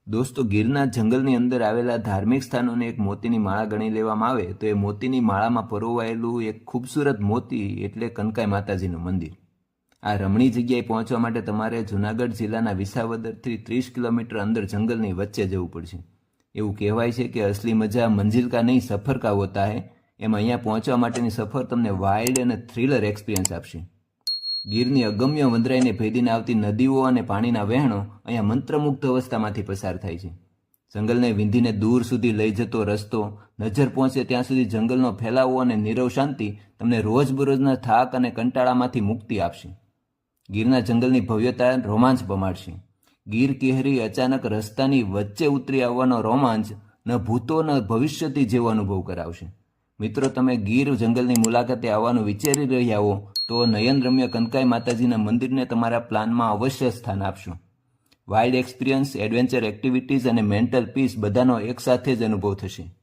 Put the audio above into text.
દોસ્તો, ગીરના જંગલની અંદર આવેલા ધાર્મિક સ્થાનોને એક મોતીની માળા ગણી લેવામાં આવે તો એ મોતીની માળામાં પરોવાયેલું એક ખૂબસૂરત મોતી એટલે કનકાઈ માતાજીનું મંદિર. આ રમણીય જગ્યાએ પહોંચવા માટે તમારે જૂનાગઢ જિલ્લાના વિસાવદરથી 30 કિલોમીટર અંદર જંગલની વચ્ચે જવું પડશે. એવું કહેવાય છે કે અસલી મજા મંજિલ કા નહીં સફર કા હોતા હૈ. એમ અહીંયા પહોંચવા માટેની સફર તમને વાઇલ્ડ અને થ્રિલર એક્સપિરિયન્સ આપશે. ગીરની અગમ્ય વંદરાઈને ભેદીને આવતી નદીઓ અને પાણીના વહેણો અહીંયા મંત્રમુગ્ધ અવસ્થામાંથી પસાર થાય છે. જંગલને વિંધીને દૂર સુધી લઈ જતો રસ્તો, નજર પહોંચે ત્યાં સુધી જંગલનો ફેલાવો અને નીરવ શાંતિ તમને રોજબરોજના થાક અને કંટાળામાંથી મુક્તિ આપશે. ગીરના જંગલની ભવ્યતા રોમાંચ પમાડશે. ગીર કેહરી અચાનક રસ્તાની વચ્ચે ઉતરી આવવાનો રોમાંચ ન ભૂતો ન ભવિષ્યથી જેવો અનુભવ કરાવશે. મિત્રો, તમે ગીર જંગલની મુલાકાતે આવવાનું વિચારી રહ્યા હો તો નયનરમ્ય કનકાઈ માતાજીના મંદિરને તમારા પ્લાનમાં અવશ્ય સ્થાન આપશો. વાઇલ્ડ એક્સપિરિયન્સ, એડવેન્ચર એક્ટિવિટીઝ અને મેન્ટલ પીસ બધાનો એકસાથે જ અનુભવ થશે.